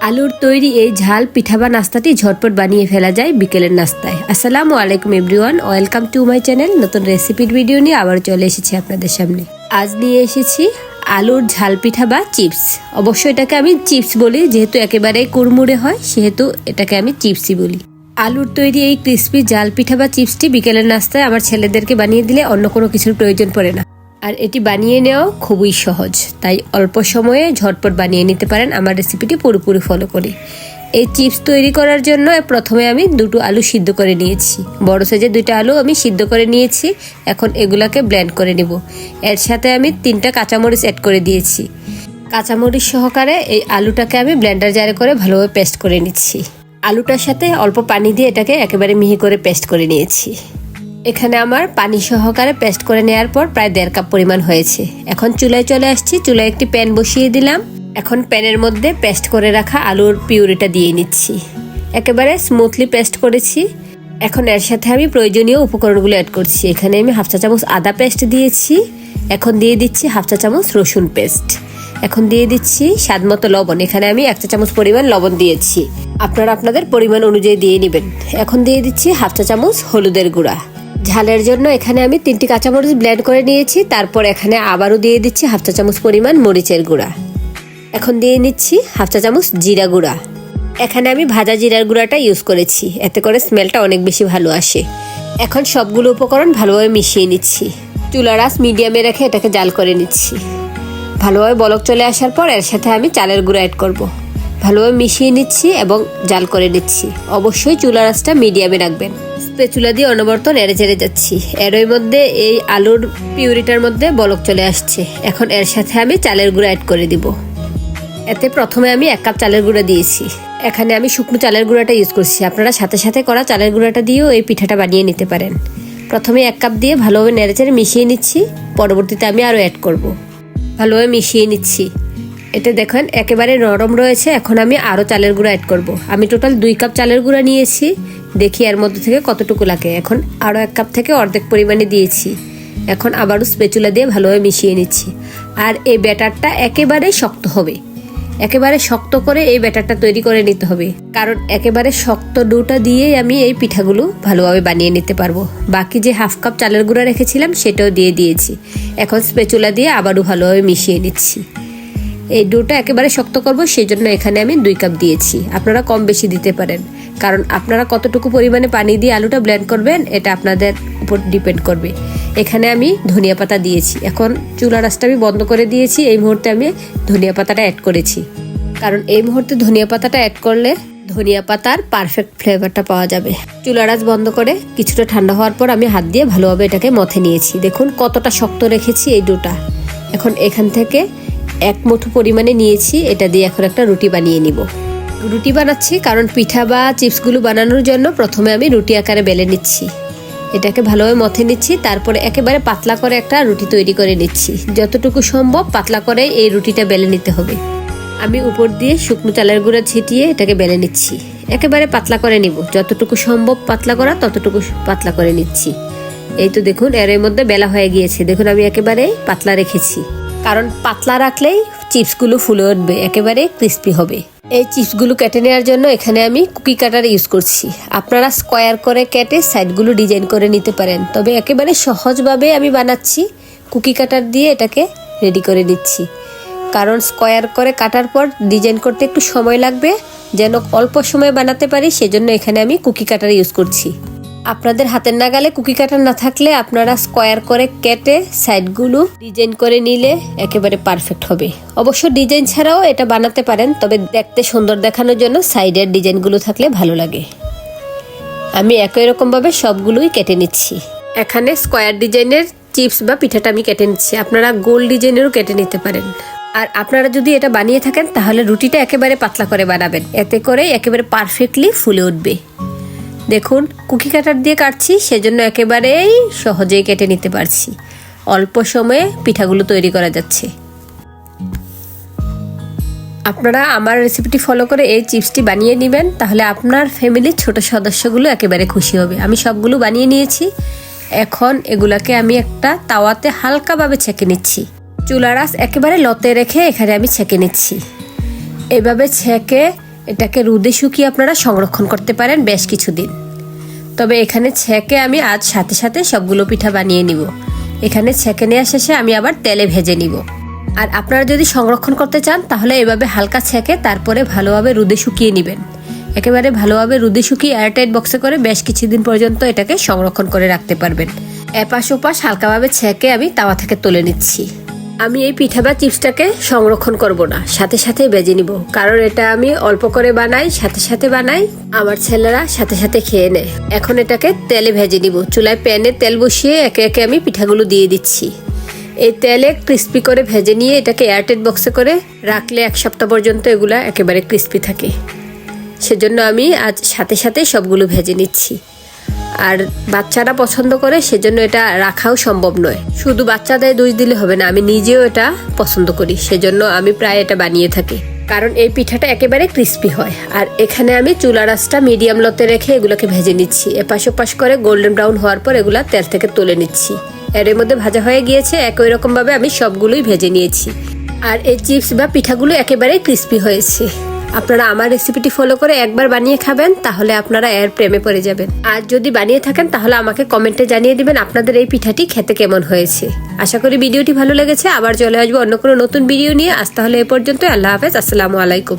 আলুর তৈরি এই ঝাল পিঠা বা নাস্তাটি ঝটপট বানিয়ে ফেলা যায় বিকেলের নাস্তায়। আসসালামু আলাইকুম everyone, welcome to my channel. নতুন রেসিপির ভিডিও নিয়ে আবার চলে এসেছি আপনাদের সামনে। আজ নিয়ে এসেছি আলুর ঝাল পিঠা বা চিপস। অবশ্য এটাকে আমি চিপস বলি, যেহেতু একেবারেই কুড়মুড়ে হয় সেহেতু এটাকে আমি চিপসই বলি। আলুর তৈরি এই ক্রিস্পি জাল পিঠা বা চিপসটি বিকেলের নাস্তায় আমার ছেলেদেরকে বানিয়ে দিলে অন্য কোনো কিছুর প্রয়োজন পড়ে না। আর এটি বানিয়ে নেওয়া খুবই সহজ, তাই অল্প সময়ে ঝটপট বানিয়ে নিতে পারেন আমার রেসিপিটি পুরোপুরি ফলো করে। এই চিপস তৈরি করার জন্য প্রথমে আমি দুটো আলু সিদ্ধ করে নিয়েছি। বড় সাইজের দুইটা আলু আমি সিদ্ধ করে নিয়েছি। এখন এগুলাকে ব্লেন্ড করে নিব। এর সাথে আমি 3টা কাঁচামরিচ অ্যাড করে দিয়েছি। কাঁচামরিচ সহকারে এই আলুটাকে আমি ব্লেন্ডার জারে করে ভালোভাবে পেস্ট করে নিচ্ছি। আলুটার সাথে অল্প পানি দিয়ে এটাকে একেবারে মিহি করে পেস্ট করে নিয়েছি। এখানে আমার পানি সহকারে পেস্ট করে নেওয়ার পর প্রায় 1.5 কাপ পরিমাণ হয়েছে। এখন চুলায় চলে আসছি। চুলায় একটি প্যান বসিয়ে দিলাম। এখন প্যানের মধ্যে পেস্ট করে রাখা আলুর পিউরিটা দিয়ে নিচ্ছি। একেবারে স্মুথলি পেস্ট করেছি। এখন এর সাথে আমি প্রয়োজনীয় উপকরণগুলো অ্যাড করছি। এখানে আমি 1/2 চা চামচ আদা পেস্ট দিয়েছি। এখন দিয়ে দিচ্ছি 1/2 চা চামচ রসুন পেস্ট। এখন দিয়ে দিচ্ছি স্বাদ মতো লবণ। এখানে আমি 1 চা চামচ পরিমাণ লবণ দিয়েছি, আপনারা আপনাদের পরিমাণ অনুযায়ী দিয়ে নেবেন। এখন দিয়ে দিচ্ছি 1/2 চা চামচ হলুদের গুঁড়া। ঝালের জন্য এখানে আমি 3টি কাঁচামরিচ ব্লেন্ড করে নিয়েছি। তারপর এখানে আবারও দিয়ে দিচ্ছি 1/2 চা চামচ পরিমাণ মরিচের গুঁড়া। এখন দিয়ে নিচ্ছি 1/2 চা চামচ জিরা গুঁড়া। এখানে আমি ভাজা জিরার গুঁড়াটা ইউজ করেছি, এতে করে স্মেলটা অনেক বেশি ভালো আসে। এখন সবগুলো উপকরণ ভালোভাবে মিশিয়ে নিচ্ছি। চুলার আঁচ মিডিয়ামে রেখে এটাকে জাল করে নিচ্ছি। ভালোভাবে বলক চলে আসার পর এর সাথে আমি চালের গুঁড়া অ্যাড করব। ভালোভাবে মিশিয়ে নিচ্ছি এবং জাল করে নিচ্ছি। অবশ্যই চুলার আঁচটা মিডিয়ামে রাখবেন। স্প্যাচুলা দিয়ে অনবরত নেড়ে চেড়ে যাচ্ছি। এরই মধ্যে এই আলুর পিউরিটার মধ্যে বলক চলে আসছে। এখন এর সাথে আমি চালের গুঁড়া অ্যাড করে দিব। এতে প্রথমে আমি 1 কাপ চালের গুঁড়া দিয়েছি। এখানে আমি শুকনো চালের গুঁড়াটা ইউজ করছি। আপনারা সাথে সাথে করা চালের গুঁড়াটা দিয়েও এই পিঠাটা বানিয়ে নিতে পারেন। প্রথমে 1 কাপ দিয়ে ভালোভাবে নেড়ে চেড়ে মিশিয়ে নিচ্ছি। পরবর্তীতে আমি আরও অ্যাড করব। ভালোভাবে মিশিয়ে নিচ্ছি। এটা দেখেন একেবারে নরম রয়েছে। এখন আমি আরও চালের গুঁড়া অ্যাড করব। আমি টোটাল 2 কাপ চালের গুঁড়া নিয়েছি। দেখি এর মধ্যে থেকে কতটুকু লাগে। এখন আরও 1 কাপ থেকে অর্ধেক পরিমাণে দিয়েছি। এখন আবারও স্প্যাচুলা দিয়ে ভালোভাবে মিশিয়ে নিচ্ছি। আর এই ব্যাটারটা একেবারে শক্ত হবে। একেবারে শক্ত করে এই ব্যাটারটা তৈরি করে নিতে হবে, কারণ একেবারে শক্ত ডোটা দিয়েই আমি এই পিঠাগুলো ভালোভাবে বানিয়ে নিতে পারবো। বাকি যে 1/2 কাপ চালের গুঁড়া রেখেছিলাম সেটাও দিয়ে দিয়েছি। এখন স্প্যাচুলা দিয়ে আবারও ভালোভাবে মিশিয়ে নিচ্ছি। এই ডোটা একেবারে শক্ত করব, সেই জন্য এখানে আমি 2 কাপ দিয়েছি। আপনারা কম বেশি দিতে পারেন, কারণ আপনারা কতটুকু পরিমাণে পানি দিয়ে আলুটা ব্লেন্ড করবেন এটা আপনাদের উপর ডিপেন্ড করবে। এখানে আমি ধনিয়া পাতা দিয়েছি। এখন চুলার আঁচটা আমি বন্ধ করে দিয়েছি। এই মুহূর্তে আমি ধনিয়া পাতাটা অ্যাড করেছি, কারণ এই মুহূর্তে ধনিয়া পাতাটা অ্যাড করলে ধনিয়া পাতার পারফেক্ট ফ্লেভারটা পাওয়া যাবে। চুলার আঁচ বন্ধ করে কিছুটা ঠান্ডা হওয়ার পর আমি হাত দিয়ে ভালোভাবে এটাকে মথে নিয়েছি। দেখুন কতটা শক্ত রেখেছি এই ডোটা। এখন এখান থেকে 1 মুঠো পরিমাণে নিয়েছি। এটা দিয়ে এখন একটা রুটি বানিয়ে নিব। রুটি বানাচ্ছি কারণ পিঠা বা চিপসগুলো বানানোর জন্য প্রথমে আমি রুটি আকারে বেলে নিচ্ছি। এটাকে ভালোভাবে মথে নিচ্ছি। তারপরে একেবারে পাতলা করে একটা রুটি তৈরি করে নিচ্ছি। যতটুকু সম্ভব পাতলা করে এই রুটিটা বেলে নিতে হবে। আমি উপর দিয়ে শুকনো চালের গুঁড়া ছিটিয়ে এটাকে বেলে নিচ্ছি। একেবারে পাতলা করে নিব। যতটুকু সম্ভব পাতলা করা ততটুকু পাতলা করে নিচ্ছি। এই তো দেখুন এর মধ্যে বেলা হয়ে গিয়েছে। দেখুন আমি একেবারে পাতলা রেখেছি, কারণ পাতলা রাখলেই চিপসগুলো ফুলে উঠবে, একেবারে ক্রিস্পি হবে। এই চিপসগুলো কেটে নেওয়ার জন্য এখানে আমি কুকি কাটার ইউজ করছি। আপনারা স্কোয়ার করে কেটে সাইডগুলো ডিজাইন করে নিতে পারেন, তবে একেবারে সহজভাবে আমি বানাচ্ছি। কুকি কাটার দিয়ে এটাকে রেডি করে নিচ্ছি, কারণ স্কোয়ার করে কাটার পর ডিজাইন করতে একটু সময় লাগবে। যেন অল্প সময় বানাতে পারি সেজন্য এখানে আমি কুকি কাটার ইউজ করছি। আপনাদের হাতের নাগালে কুকি কাটার না থাকলে আপনারা স্কোয়ার করে কেটে সাইডগুলো ডিজাইন করে নিলে একেবারে পারফেক্ট হবে। অবশ্য ডিজাইন ছাড়াও এটা বানাতে পারেন, তবে দেখতে সুন্দর দেখানোর জন্য সাইডের ডিজাইনগুলো থাকলে ভালো লাগে। আমি একই রকমভাবে সবগুলোই কেটে নিচ্ছি। এখানে স্কোয়ার ডিজাইনের চিপস বা পিঠাটা আমি কেটে নিচ্ছি। আপনারা গোল ডিজাইনেরও কেটে নিতে পারেন। আর আপনারা যদি এটা বানিয়ে থাকেন তাহলে রুটিটা একেবারে পাতলা করে বানাবেন, এতে করে একেবারে পারফেক্টলি ফুলে উঠবে। দেখুন কুকি কাটার দিয়ে কাটছি, সেজন্য একেবারেই সহজেই কেটে নিতে পারছি। অল্প সময়ে পিঠাগুলো তৈরি করা যাচ্ছে। আপনারা আমার রেসিপিটি ফলো করে এই চিপসটি বানিয়ে নেবেন, তাহলে আপনার ফ্যামিলির ছোট সদস্যগুলো একেবারে খুশি হবে। আমি সবগুলো বানিয়ে নিয়েছি। এখন এগুলাকে আমি একটা তাওয়াতে হালকাভাবে ছেঁকে নিচ্ছি। চুলার আঁচ একেবারে লতে রেখে এখানে আমি ছেঁকে নিচ্ছি। এভাবে ছেঁকে এটাকে রোদে শুকিয়ে আপনারা সংরক্ষণ করতে পারেন বেশ কিছুদিন। তবে এখানে ছেঁকে আমি আজ সাথে সাথে সবগুলো পিঠা বানিয়ে নিব। এখানে ছেঁকে নেওয়া শেষে আমি আবার তেলে ভেজে নিব। আর আপনারা যদি সংরক্ষণ করতে চান তাহলে এভাবে হালকা ছেঁকে তারপরে ভালোভাবে রোদে শুকিয়ে নেবেন। একেবারে ভালোভাবে রোদে শুকিয়ে এয়ারটাইট বক্সে করে বেশ কিছুদিন পর্যন্ত এটাকে সংরক্ষণ করে রাখতে পারবেন। এপাশ ওপাশ হালকাভাবে ছেঁকে আমি তাওয়া থেকে তুলে নিচ্ছি। আমি এই পিঠা বা চিপসটাকে সংরক্ষণ করব না, সাথে সাথে ভেজে নিব, কারণ এটা আমি অল্প করে বানাই, সাথে সাথে বানাই, আমার ছেলেরা সাথে সাথে খেয়ে নেয়। এখন এটাকে তেলে ভেজে নিব। চুলায় প্যানে তেল বসিয়ে একে একে আমি পিঠাগুলো দিয়ে দিচ্ছি। এই তেলে ক্রিস্পি করে ভেজে নিয়ে এটাকে এয়ারটাইট বক্সে করে রাখলে 1 সপ্তাহ পর্যন্ত এগুলা একেবারে ক্রিস্পি থাকে। সেজন্য আমি আজ সাথে সাথে সবগুলো ভেজে নিচ্ছি। আর বাচ্চারা পছন্দ করে, সেজন্য এটা রাখাও সম্ভব নয়। শুধু বাচ্চাদের দোষ দিলে হবে না, আমি নিজেও এটা পছন্দ করি, সেজন্য আমি প্রায় এটা বানিয়ে থাকি, কারণ এই পিঠাটা একেবারে ক্রিস্পি হয়। আর এখানে আমি চুলা আঁচটা মিডিয়াম লোতে রেখে এগুলোকে ভেজে নিচ্ছি। এপাশ ওপাশ করে গোল্ডেন ব্রাউন হওয়ার পর এগুলা তেল থেকে তুলে নিচ্ছি। এর মধ্যে ভাজা হয়ে গিয়েছে, একই রকম ভাবে আমি সবগুলোই ভেজে নিয়েছি। আর এই চিপস বা পিঠাগুলো একেবারে ক্রিস্পি হয়েছে। আপনারা আমার রেসিপিটি ফলো করে একবার বানিয়ে খাবেন, তাহলে আপনারা এর প্রেমে পড়ে যাবেন। আর যদি বানিয়ে থাকেন তাহলে আমাকে কমেন্টে জানিয়ে দিবেন আপনাদের এই পিঠাটি খেতে কেমন হয়েছে। আশা করি ভিডিওটি ভালো লেগেছে। আবার চলে আসবো অন্য কোনো নতুন ভিডিও নিয়ে। আজ তাহলে এ পর্যন্ত। আল্লাহ হাফেজ, আসসালামু আলাইকুম।